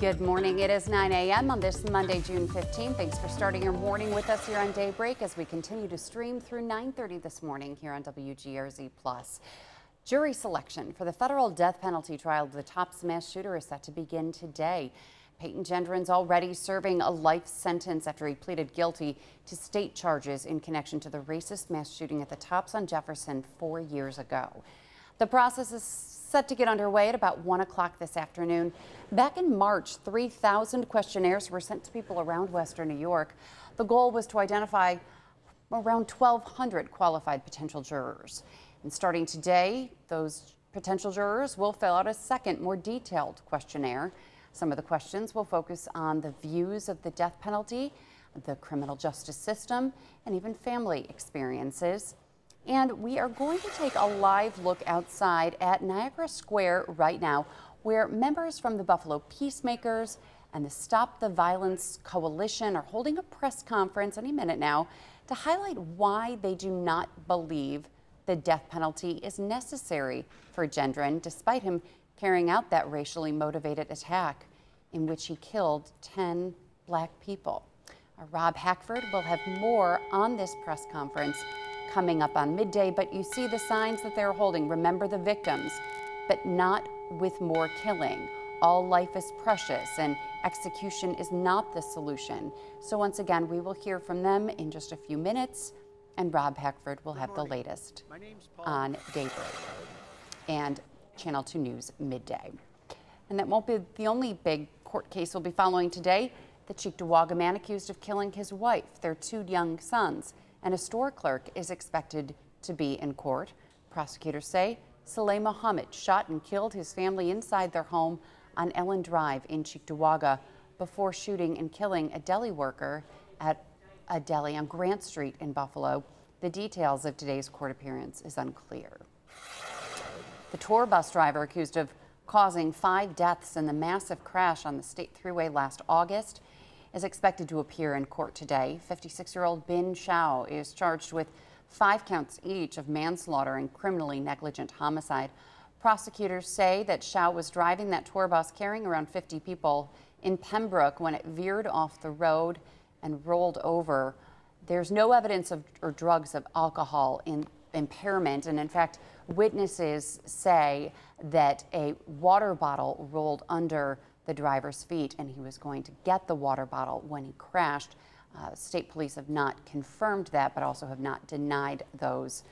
Good morning. It is 9 a.m. on this Monday, June 15th. Thanks for starting your morning with us here on Daybreak as we continue to stream through 9:30 this morning here on WGRZ Plus. Jury selection for the federal death penalty trial of the top mass shooter is set to begin today. Peyton Gendron's already serving a life sentence after he pleaded guilty to state charges in connection to the racist mass shooting at the Tops on Jefferson 4 years ago. The process is set to get underway at about 1 o'clock this afternoon. Back in March, 3,000 questionnaires were sent to people around Western New York. The goal was to identify around 1,200 qualified potential jurors. And starting today, those potential jurors will fill out a second, more detailed questionnaire. Some of the questions will focus on the views of the death penalty, the criminal justice system, and even family experiences. And we are going to take a live look outside at Niagara Square right now, where members from the Buffalo Peacemakers and the Stop the Violence Coalition are holding a press conference any minute now to highlight why they do not believe the death penalty is necessary for Gendron, despite him carrying out that racially motivated attack in which he killed 10 black people. Rob Hackford will have more on this press conference coming up on midday, but you see the signs that they're holding. Remember the victims, but not with more killing. All life is precious and execution is not the solution. So once again, we will hear from them in just a few minutes, and Rob Hackford will have the latest on Daybreak and Channel 2 News midday. And that won't be the only big court case we'll be following today. The Cheektowaga man accused of killing his wife, their 2 young sons, and a store clerk is expected to be in court. Prosecutors say Saleh Mohammed shot and killed his family inside their home on Ellen Drive in Cheektowaga before shooting and killing a deli worker at a deli on Grant Street in Buffalo. The details of today's court appearance is unclear. The tour bus driver accused of causing 5 deaths in the massive crash on the state thruway last August is expected to appear in court today. 56-year-old Bin Shao is charged with 5 counts each of manslaughter and criminally negligent homicide. Prosecutors say that Shao was driving that tour bus carrying around 50 people in Pembroke when it veered off the road and rolled over. There's no evidence of or drugs of alcohol in impairment, and in fact, witnesses say that a water bottle rolled under the driver's feet and he was going to get the water bottle when he crashed. State police have not confirmed that, but also have not denied those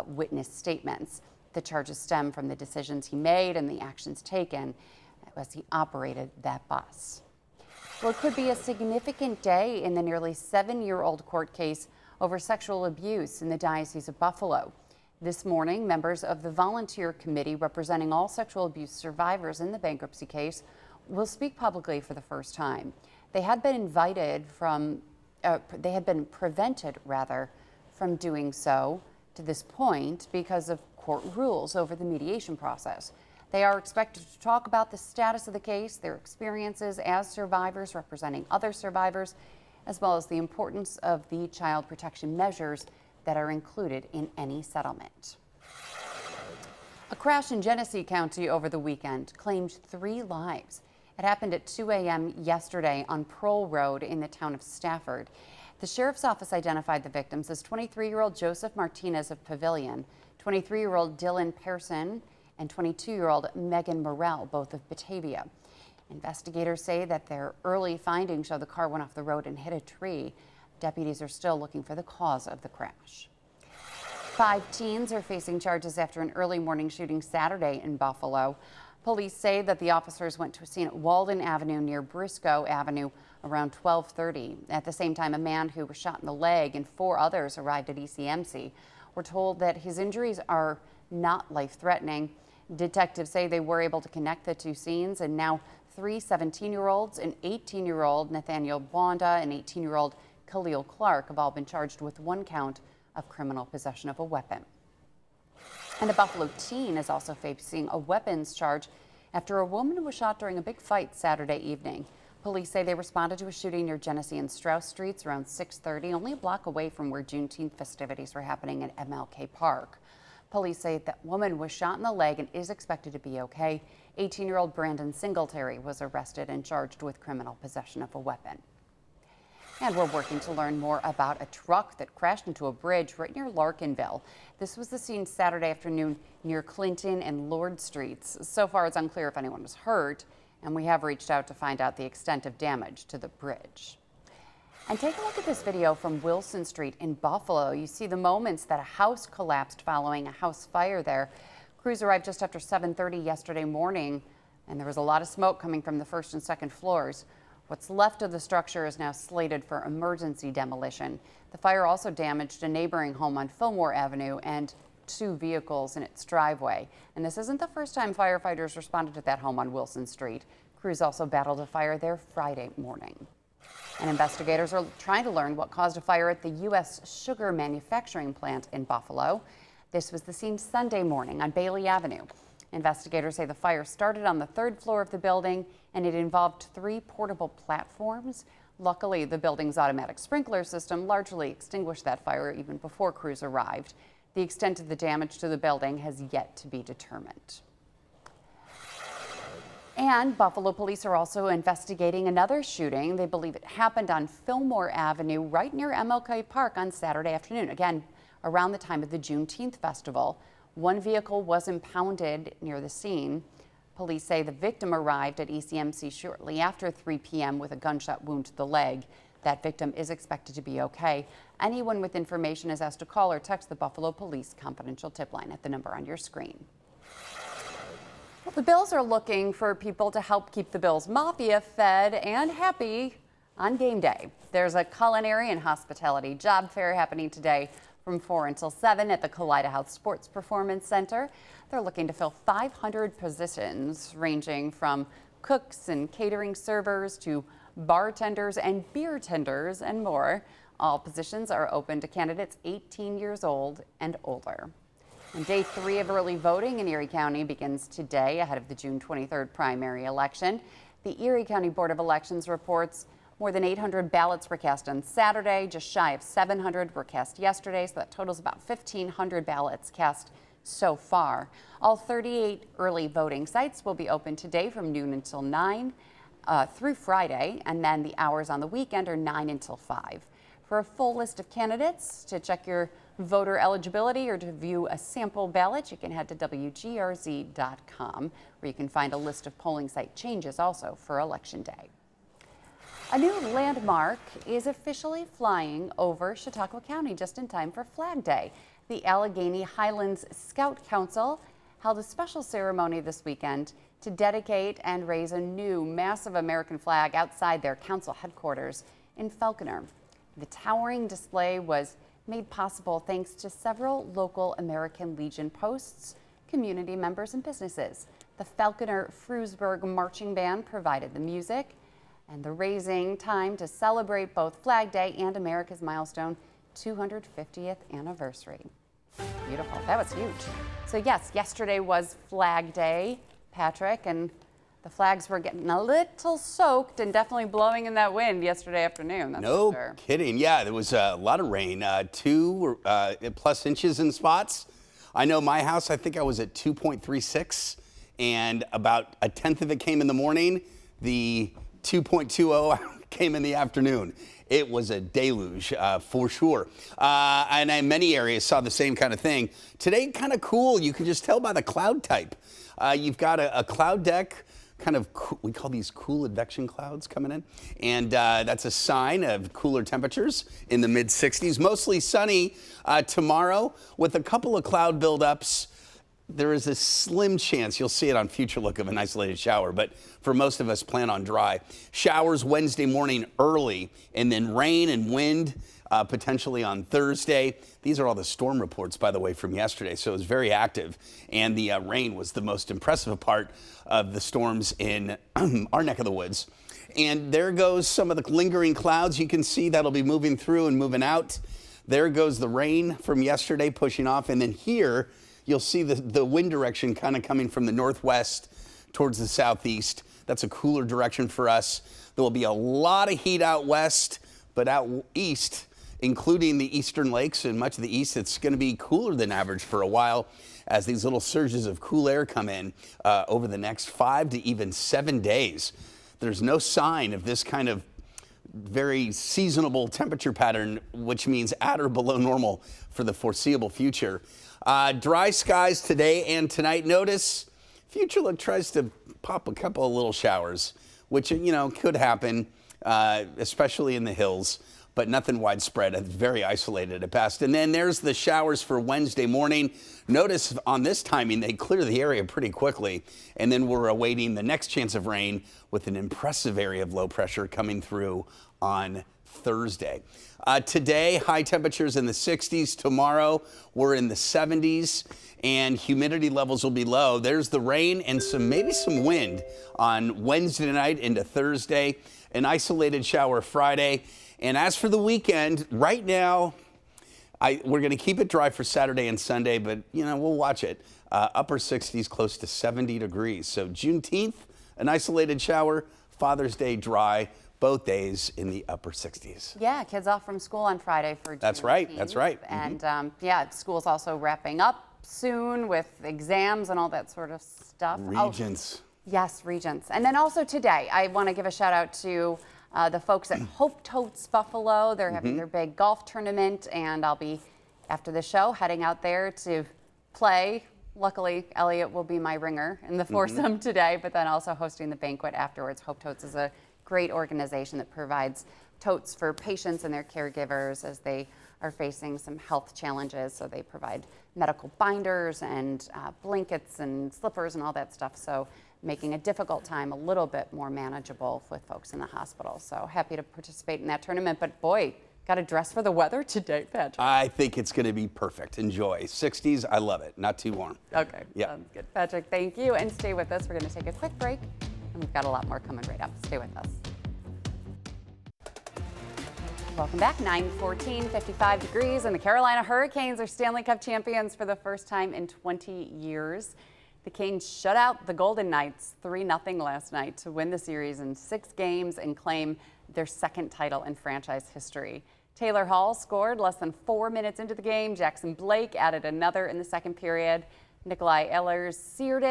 witness statements. The charges stem from the decisions he made and the actions taken as he operated that bus. Well, it could be a significant day in the nearly 7-year-old court case over sexual abuse in the Diocese of Buffalo. This morning, members of the volunteer committee representing all sexual abuse survivors in the bankruptcy case will speak publicly for the first time. They had been prevented from doing so to this point because of court rules over the mediation process. They are expected to talk about the status of the case, their experiences as survivors representing other survivors, as well as the importance of the child protection measures that are included in any settlement. A crash in Genesee County over the weekend claimed 3 lives. It happened at 2 a.m. yesterday on Prohl Road in the town of Stafford. The sheriff's office identified the victims as 23-year-old Joseph Martinez of Pavilion, 23-year-old Dylan Pearson, and 22-year-old Megan Morrell, both of Batavia. Investigators say that their early findings show the car went off the road and hit a tree. Deputies are still looking for the cause of the crash. 5 teens are facing charges after an early morning shooting Saturday in Buffalo. Police say that the officers went to a scene at Walden Avenue near Briscoe Avenue around 12:30. At the same time, a man who was shot in the leg and 4 others arrived at ECMC. We're told that his injuries are not life-threatening. Detectives say they were able to connect the 2 scenes, and now 3 17-year-olds, an 18-year-old Nathaniel Bonda, and 18-year-old Khalil Clark have all been charged with 1 count of criminal possession of a weapon. And a Buffalo teen is also facing a weapons charge after a woman was shot during a big fight Saturday evening. Police say they responded to a shooting near Genesee and Strauss Streets around 6:30, only a block away from where Juneteenth festivities were happening at MLK Park. Police say that woman was shot in the leg and is expected to be okay. 18-year-old Brandon Singletary was arrested and charged with criminal possession of a weapon. And we're working to learn more about a truck that crashed into a bridge right near Larkinville. This was the scene Saturday afternoon near Clinton and Lord Streets. So far, it's unclear if anyone was hurt, and we have reached out to find out the extent of damage to the bridge. And take a look at this video from Wilson Street in Buffalo. You see the moments that a house collapsed following a house fire there. Crews arrived just after 7:30 yesterday morning, and there was a lot of smoke coming from the first and second floors. What's left of the structure is now slated for emergency demolition. The fire also damaged a neighboring home on Fillmore Avenue and 2 vehicles in its driveway. And this isn't the first time firefighters responded to that home on Wilson Street. Crews also battled a fire there Friday morning. And investigators are trying to learn what caused a fire at the U.S. sugar manufacturing plant in Buffalo. This was the scene Sunday morning on Bailey Avenue. Investigators say the fire started on the 3rd floor of the building, and it involved 3 portable platforms. Luckily, the building's automatic sprinkler system largely extinguished that fire even before crews arrived. The extent of the damage to the building has yet to be determined. And Buffalo police are also investigating another shooting. They believe it happened on Fillmore Avenue right near MLK Park on Saturday afternoon, again, around the time of the Juneteenth festival. 1 vehicle was impounded near the scene. Police say the victim arrived at ECMC shortly after 3 p.m. with a gunshot wound to the leg. That victim is expected to be okay. Anyone with information is asked to call or text the Buffalo Police confidential tip line at the number on your screen. Well, the Bills are looking for people to help keep the Bills Mafia fed and happy on game day. There's a culinary and hospitality job fair happening today from 4 until 7 at the Kaleida House Sports Performance Center. They're looking to fill 500 positions ranging from cooks and catering servers to bartenders and beer tenders and more. All positions are open to candidates 18 years old and older. And day 3 of early voting in Erie County begins today ahead of the June 23rd primary election. The Erie County Board of Elections reports more than 800 ballots were cast on Saturday. Just shy of 700 were cast yesterday, so that totals about 1,500 ballots cast so far. All 38 early voting sites will be open today from noon until 9 through Friday, and then the hours on the weekend are 9 until 5. For a full list of candidates, to check your voter eligibility or to view a sample ballot, you can head to WGRZ.com, where you can find a list of polling site changes also for Election Day. A new landmark is officially flying over Chautauqua County just in time for Flag Day. The Allegheny Highlands Scout Council held a special ceremony this weekend to dedicate and raise a new massive American flag outside their council headquarters in Falconer. The towering display was made possible thanks to several local American Legion posts, community members, and businesses. The Falconer Frewsburg Marching Band provided the music, and the raising time to celebrate both Flag Day and America's milestone 250th anniversary. Beautiful. That was huge. So yes, yesterday was Flag Day, Patrick, and the flags were getting a little soaked and definitely blowing in that wind yesterday afternoon. That's no for sure. Kidding. Yeah, there was a lot of rain, 2+ inches in spots. I know my house, I think I was at 2.36, and about a tenth of it came in the morning. The 2.20 came in the afternoon. It was a deluge for sure. And in many areas saw the same kind of thing. Today, kind of cool. You can just tell by the cloud type. You've got a cloud deck, kind of, we call these cool advection clouds coming in. And that's a sign of cooler temperatures in the mid 60s. Mostly sunny tomorrow with a couple of cloud buildups. There is a slim chance you'll see it on Future Look of an isolated shower, but for most of us, plan on dry. Showers Wednesday morning early, and then rain and wind potentially on Thursday. These are all the storm reports, by the way, from yesterday, so it was very active, and the rain was the most impressive part of the storms in our neck of the woods. And there goes some of the lingering clouds. You can see that'll be moving through and moving out. There goes the rain from yesterday pushing off, and then here, you'll see the wind direction kind of coming from the northwest towards the southeast. That's a cooler direction for us. There will be a lot of heat out west, but out east, including the eastern lakes and much of the east. It's going to be cooler than average for a while as these little surges of cool air come in over the next 5 to even 7 days. There's no sign of this kind of very seasonable temperature pattern, which means at or below normal for the foreseeable future. Dry skies today and tonight. Notice Future Look tries to pop a couple of little showers, which, you know, could happen, especially in the hills, but nothing widespread. It's very isolated at best. And then there's the showers for Wednesday morning. Notice on this timing, they clear the area pretty quickly. And then we're awaiting the next chance of rain with an impressive area of low pressure coming through on Thursday. Today, high temperatures in the 60s. Tomorrow, we're in the 70s, and humidity levels will be low. There's the rain and maybe some wind on Wednesday night into Thursday. An isolated shower Friday. And as for the weekend, right now, we're going to keep it dry for Saturday and Sunday, but, you know, we'll watch it. Upper 60s, close to 70 degrees. So Juneteenth, an isolated shower. Father's Day, dry. Both days in the upper 60s. Yeah, kids off from school on Friday for Juneteenth. That's right. That's right. And yeah, school's also wrapping up soon with exams and all that sort of stuff. Regents. Oh, yes, Regents. And then also today, I want to give a shout out to the folks at Hope Totes Buffalo. They're having their big golf tournament, and I'll be, after the show, heading out there to play. Luckily, Elliot will be my ringer in the foursome today, but then also hosting the banquet afterwards. Hope Totes is a great organization that provides totes for patients and their caregivers as they are facing some health challenges. So they provide medical binders and blankets and slippers and all that stuff. So making a difficult time a little bit more manageable with folks in the hospital. So happy to participate in that tournament. But boy, got to dress for the weather today, Patrick. I think it's going to be perfect. Enjoy. 60s, I love it. Not too warm. Okay, sounds good. Patrick, thank you. And stay with us. We're going to take a quick break. And we've got a lot more coming right up. Stay with us. Welcome back. 9:14, 55 degrees, and the Carolina Hurricanes are Stanley Cup champions for the first time in 20 years. The Canes shut out the Golden Knights 3-0 last night to win the series in 6 games and claim their second title in franchise history. Taylor Hall scored less than 4 minutes into the game. Jackson Blake added another in the second period. Nikolai Ehlers sealed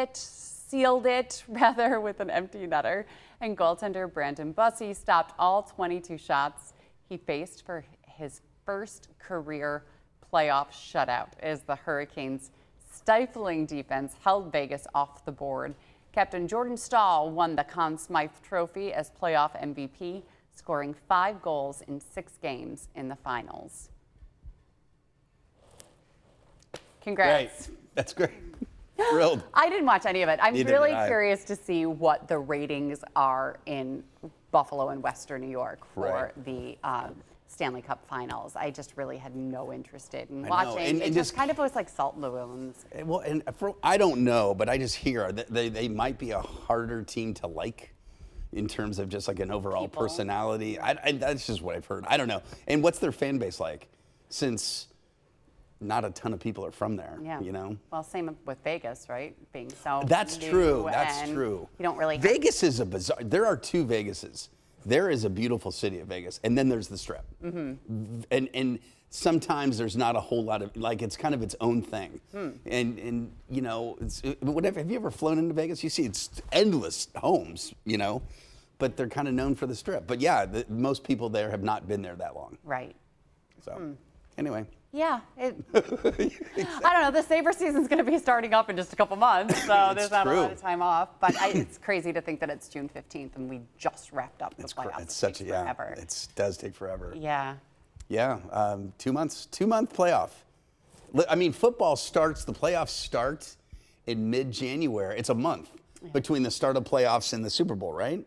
it with an empty netter. And goaltender Brandon Bussey stopped all 22 shots he faced for his first career playoff shutout as the Hurricanes' stifling defense held Vegas off the board. Captain Jordan Stahl won the Conn Smythe Trophy as playoff MVP, scoring 5 goals in 6 games in the finals. Congrats. Great. That's great. Thrilled. I didn't watch any of it. I'm Neither really did I. curious to see what the ratings are in Buffalo and Western New York for the Stanley Cup Finals. I just really had no interest in watching. It just kind of was like salt in the wounds. Well, and I don't know, but I just hear that they might be a harder team to like in terms of just like an overall personality. That's just what I've heard. I don't know. And what's their fan base like? Since not a ton of people are from there, you know? Well, same with Vegas, right? Being so That's new, true. That's and true. You don't really. Vegas is a bizarre. There are 2 Vegases. There is a beautiful city of Vegas, and then there's the Strip. And sometimes there's not a whole lot of, like, it's kind of its own thing. And you know, whatever. Have you ever flown into Vegas? You see it's endless homes, you know, but they're kind of known for the Strip. But yeah, most people there have not been there that long. Right. So anyway. Yeah, I don't know. The Sabre season's going to be starting up in just a couple months, so there's not a lot of time off. But it's crazy to think that it's June 15th and we just wrapped up the playoffs. It's such a forever. It does take forever. Yeah. Yeah, 2 months, 2-month playoff. I mean, football starts. The playoffs start in mid-January. It's a month between the start of playoffs and the Super Bowl, right?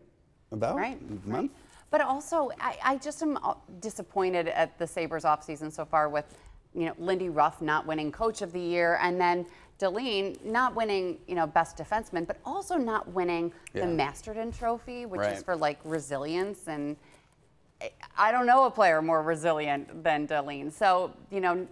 About a month. Right. But also, I just am disappointed at the Sabres offseason so far with, you know, Lindy Ruff not winning Coach of the Year, and then Deline not winning, you know, Best Defenseman, but also not winning the Masterton Trophy, which is for like resilience. And I don't know a player more resilient than Deline. So, you know,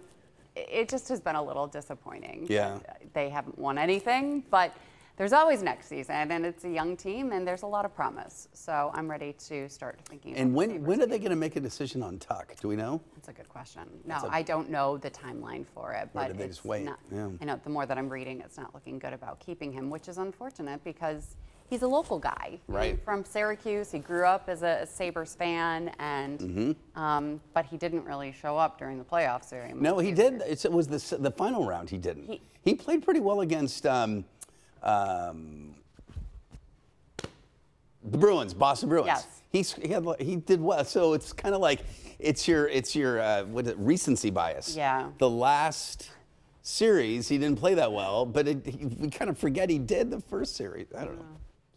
it just has been a little disappointing. Yeah. They haven't won anything, but there's always next season, and it's a young team, and there's a lot of promise. So I'm ready to start thinking about And when are they going to make a decision on Tuck? Do we know? That's a good question. No, I don't know the timeline for it, but did they just wait? Not, Yeah. I know the more that I'm reading, it's not looking good about keeping him, which is unfortunate because he's a local guy. Right. He's from Syracuse. He grew up as a Sabres fan, and but he didn't really show up during the playoffs very much. No, he did. It was the final round. He didn't. He played pretty well against the Bruins, Boston Bruins. Yes. He did well. So it's kind of like it's your recency bias. Yeah. The last series he didn't play that well, but we kind of forget he did the first series. I don't know.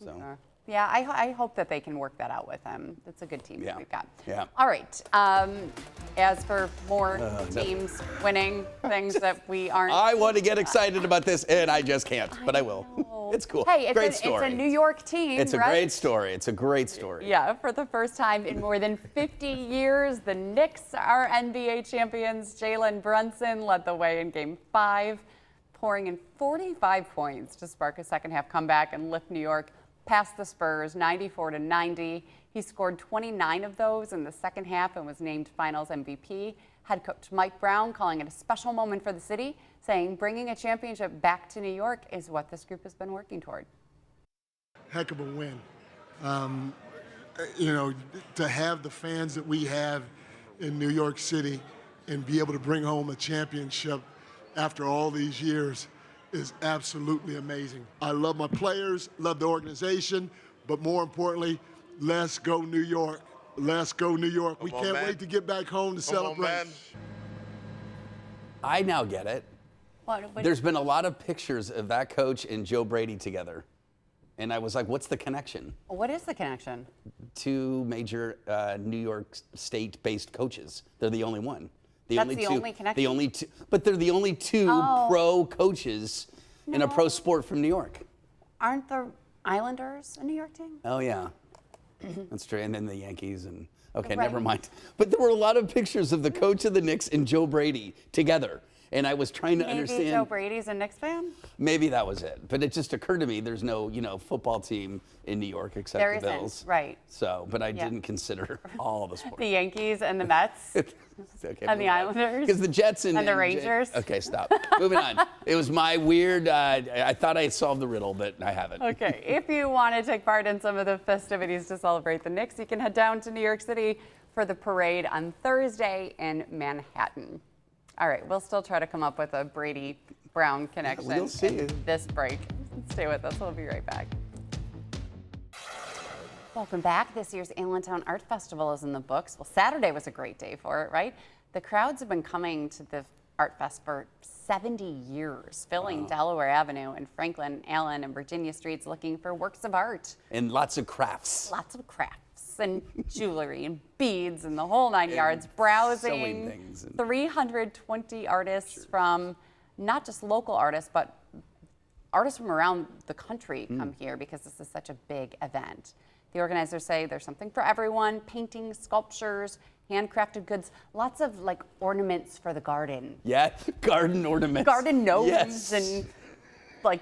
So. Sure. Yeah, I hope that they can work that out with him. It's a good team that we've got. Yeah. All right. As for more teams winning things that we aren't. I want to get excited about this, and I just can't, but I will. It's cool. Hey, great story. It's a New York team, It's a right? great story. It's a great story. Yeah, for the first time in more than 50 years, the Knicks are NBA champions. Jalen Brunson led the way in Game 5, pouring in 45 points to spark a second-half comeback and lift New York past the Spurs, 94-90. He scored 29 of those in the second half and was named Finals MVP. Head coach Mike Brown calling it a special moment for the city, saying bringing a championship back to New York is what this group has been working toward. Heck of a win. You know, to have the fans that we have in New York City and be able to bring home a championship after all these years is absolutely amazing. I love my players, love the organization, but more importantly, let's go New York. Let's go New York. We can't wait to get back home to celebrate. I now get it. What? There's been a lot of pictures of that coach and Joe Brady together. And I was like, what's the connection? What is the connection? Two major New York State-based coaches. They're the only one. That's the only connection? The only two, but they're the only two pro coaches in a pro sport from New York. Aren't the Islanders a New York team? Oh, yeah. That's true. And then the Yankees and, okay, Right. never mind. But there were a lot of pictures of the coach of the Knicks and Joe Brady together. And I was trying to understand. Maybe Joe Brady's a Knicks fan? Maybe that was it. But it just occurred to me there's no, football team in New York except There the isn't, Bills. right. So, but I didn't consider all the sports. The Yankees and the Mets Okay, and the Islanders because the Jets and the Rangers. Okay, stop. Moving on. It was my weird. I thought I had solved the riddle, but I haven't. Okay, if you want to take part in some of the festivities to celebrate the Knicks, you can head down to New York City for the parade on Thursday in Manhattan. All right, we'll still try to come up with a Brady-Brown connection we'll see. in this break. Stay with us. We'll be right back. Welcome back. This year's Allentown Art Festival is in the books. Well, Saturday was a great day for it, right? The crowds have been coming to the Art Fest for 70 years, filling Delaware Avenue and Franklin, Allen, and Virginia streets looking for works of art. And lots of crafts. Lots of crafts and jewelry and beads and the whole 9 yards. Browsing. sewing things. 320 artists from not just local artists, but artists from around the country come here because this is such a big event. The organizers say there's something for everyone: paintings, sculptures, handcrafted goods, lots of like ornaments for the garden. Yeah, garden ornaments. Garden gnomes Yes. and like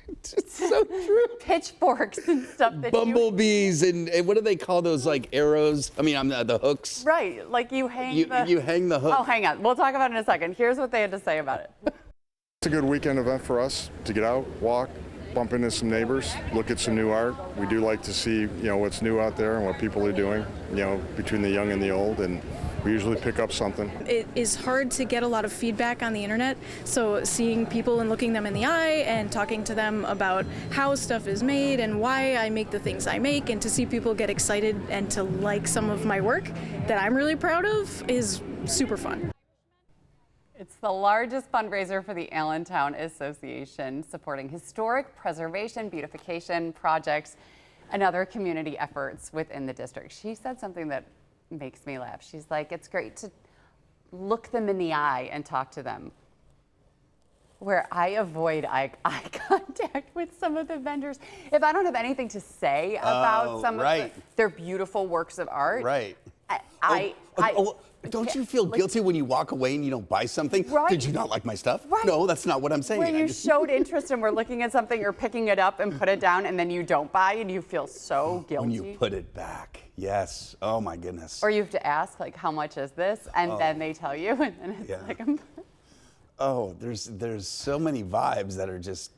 It's so true. pitchforks and stuff that Bumblebees and what do they call those, like arrows? I mean, the hooks. right, like you hang You hang the hook. Oh, hang on. We'll talk about it in a second. Here's what they had to say about it. It's a good weekend event for us to get out, walk, bump into some neighbors, look at some new art. We do like to see, what's new out there and what people are doing, between the young and the old, and we usually pick up something. It is hard to get a lot of feedback on the internet, so seeing people and looking them in the eye and talking to them about how stuff is made and why I make the things I make, and to see people get excited and to like some of my work that I'm really proud of is super fun. It's the largest fundraiser for the Allentown Association, supporting historic preservation, beautification projects, and other community efforts within the district. She said something that makes me laugh. She's like, it's great to look them in the eye and talk to them, where I avoid eye contact with some of the vendors. If I don't have anything to say about some of their beautiful works of art, Right. Don't you feel guilty when you walk away and you don't buy something? Right. Did you not like my stuff? Right. No, that's not what I'm saying. Where you showed interest and we're looking at something, you're picking it up and put it down, and then you don't buy and you feel so guilty. When you put it back. Yes. Oh my goodness. Or you have to ask, like, how much is this? And then they tell you, and then it's like, oh, there's so many vibes that are just,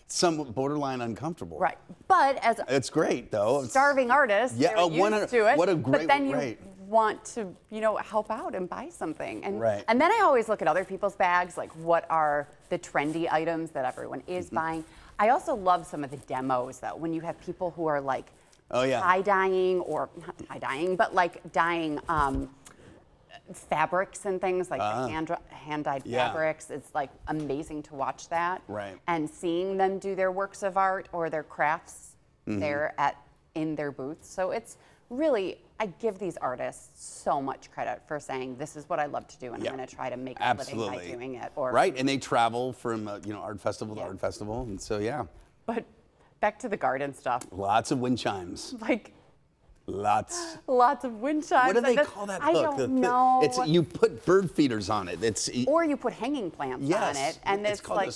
some borderline uncomfortable. right. But as It's great though. starving artists, Yeah, they're oh, used 100 to it. what a great- But then you right. want to, help out and buy something. And, Right. and then I always look at other people's bags, like what are the trendy items that everyone is buying. I also love some of the demos though, when you have people who are like tie-dyeing, or not tie-dyeing, but like dyeing fabrics and things, like the hand-dyed fabrics. It's like amazing to watch that. Right. And seeing them do their works of art or their crafts there in their booths. So it's really, I give these artists so much credit for saying, this is what I love to do, and I'm going to try to make a living by doing it. Or right, and they travel from art festival to art festival, and so But back to the garden stuff. Lots of wind chimes. Like Lots. lots of wind chimes. What do they call that I hook? don't know. It's you put bird feeders on it. Or you put hanging plants on it, and it's called like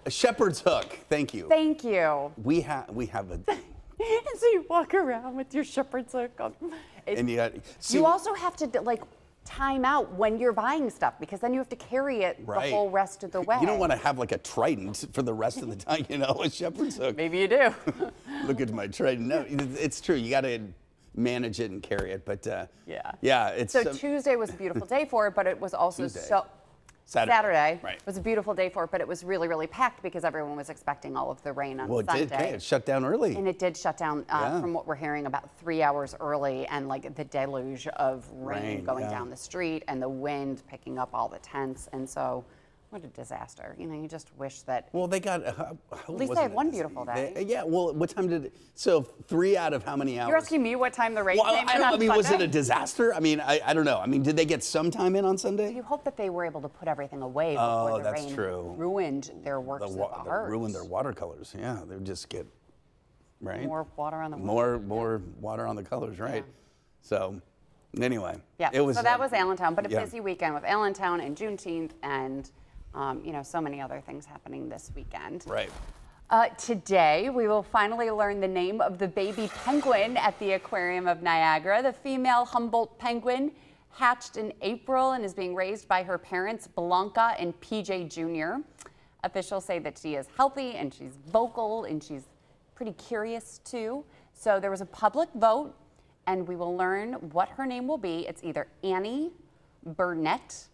a shepherd's hook. Thank you. Thank you. We have a. And so you walk around with your shepherd's hook on. And You also have to like time out when you're buying stuff, because then you have to carry it the whole rest of the way. You don't want to have like a trident for the rest of the time, a shepherd's hook. Maybe you do. Look at my trident. No, it's true. You got to manage it and carry it, but it's So Tuesday was a beautiful day for it, but it was also Saturday right. was a beautiful day for it, but it was really, really packed because everyone was expecting all of the rain on Sunday. It did. It shut down early. And it did shut down, from what we're hearing, about 3 hours early, and like the deluge of rain going down the street and the wind picking up all the tents. And so, what a disaster. You just wish that. Well, they got. At least they had one beautiful day. Well, what time did? So 3 out of how many hours? You're asking me what time the rain came in on was it Sunday? a disaster? I don't know. Did they get some time in on Sunday? You hope that they were able to put everything away before the that's rain true. ruined their works of art. Ruined their watercolors. Yeah, they would just get More water on the more water on the colors, right? Yeah. So anyway, yeah. it was. So that was Allentown, but a yeah. busy weekend with Allentown and Juneteenth and so many other things happening this weekend. Right. Today, we will finally learn the name of the baby penguin at the Aquarium of Niagara. The female Humboldt penguin hatched in April and is being raised by her parents, Blanca and PJ Jr. Officials say that she is healthy and she's vocal and she's pretty curious too. So there was a public vote, and we will learn what her name will be. It's either Annie, Burnett,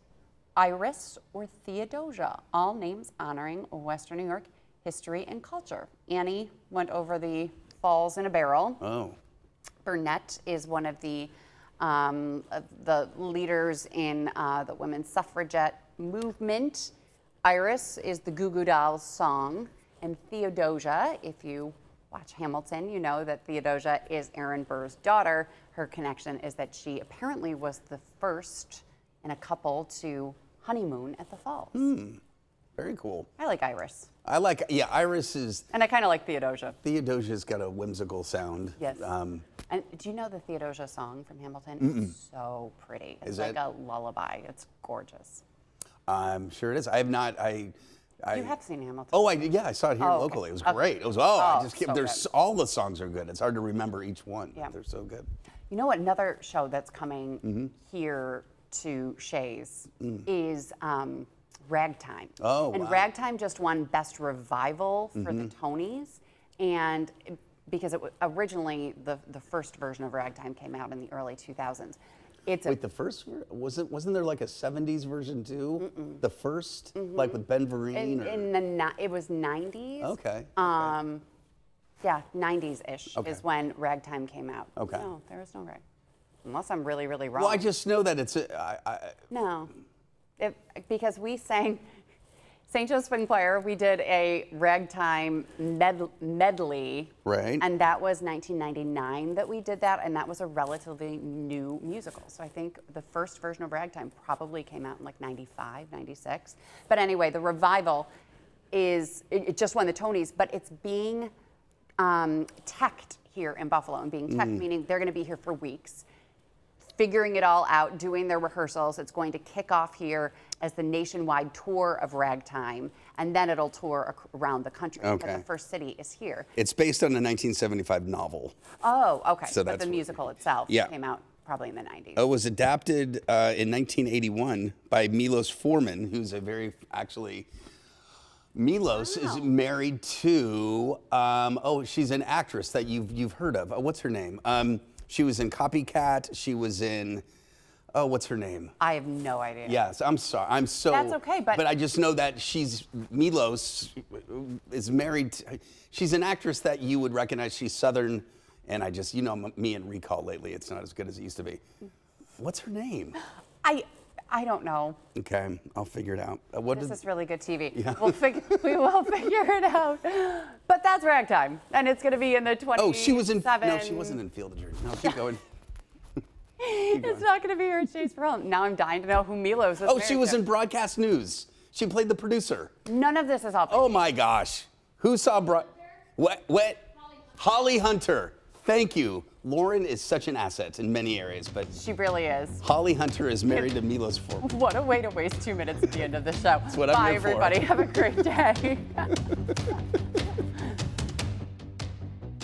Iris, or Theodosia, all names honoring Western New York history and culture. Annie went over the falls in a barrel. Oh. Burnett is one of the leaders in the women's suffragette movement. Iris is the Goo Goo Dolls song. And Theodosia, if you watch Hamilton, you know that Theodosia is Aaron Burr's daughter. Her connection is that she apparently was the first in a couple to honeymoon at the falls. Very cool. I like Iris. Iris is. And I kind of like Theodosia. Theodosia's got a whimsical sound. Yes. And do you know the Theodosia song from Hamilton? It's so pretty. It's like a lullaby. It's gorgeous. I'm sure it is. I have not. You have seen Hamilton. Oh, I saw it here locally. It was great. It was. I just keep. So There's good. all the songs are good. It's hard to remember each one. Yeah. They're so good. You know what? Another show that's coming here to Shays is Ragtime. Oh, and wow. Ragtime just won Best Revival for the Tonys, and because it was originally the first version of Ragtime came out in the early 2000s. Wait, the first wasn't there like a 70s version too? The first, like with Ben Vereen? It was 90s. Okay. Yeah, 90s-ish Okay. is when Ragtime came out. Okay. No, there was no rag. Unless I'm really, really wrong. Well, I just know that it's No, because we sang St. Joe Swing Choir. We did a ragtime medley, right? And that was 1999 that we did that, and that was a relatively new musical. So I think the first version of Ragtime probably came out in like 95, 96. But anyway, the revival it just won the Tonys, but it's being teched here in Buffalo, and being teched meaning they're going to be here for weeks. figuring it all out, doing their rehearsals. It's going to kick off here as the nationwide tour of Ragtime, and then it'll tour around the country. Okay. But the first city is here. It's based on a 1975 novel. Oh, okay. So but that's the musical itself came out probably in the 90s. It was adapted in 1981 by Milos Forman, who's a very, Milos is married to, she's an actress that you've heard of. What's her name? She was in Copycat. She was in, what's her name? I have no idea. Yes, I'm sorry. That's okay, but I just know that Milos is married. She's an actress that you would recognize. She's Southern, and me and Recall lately, it's not as good as it used to be. What's her name? I don't know. Okay, I'll figure it out. This is really good TV. Yeah. We will figure it out. But that's Ragtime, and it's going to be in the 20s. Oh, she was in. No, she wasn't in Field of Dreams. No, keep going. It's not going to be her Chase for Home. Now I'm dying to know who Milos is. Oh, she was in Broadcast News. She played the producer. None of this is all. Oh my gosh, who saw what? Holly Hunter. Thank you. Lauren is such an asset in many areas, but she really is. Holly Hunter is married to Milos Forman. What a way to waste 2 minutes at the end of the show. That's what I'm Bye, here for. everybody. Have a great day.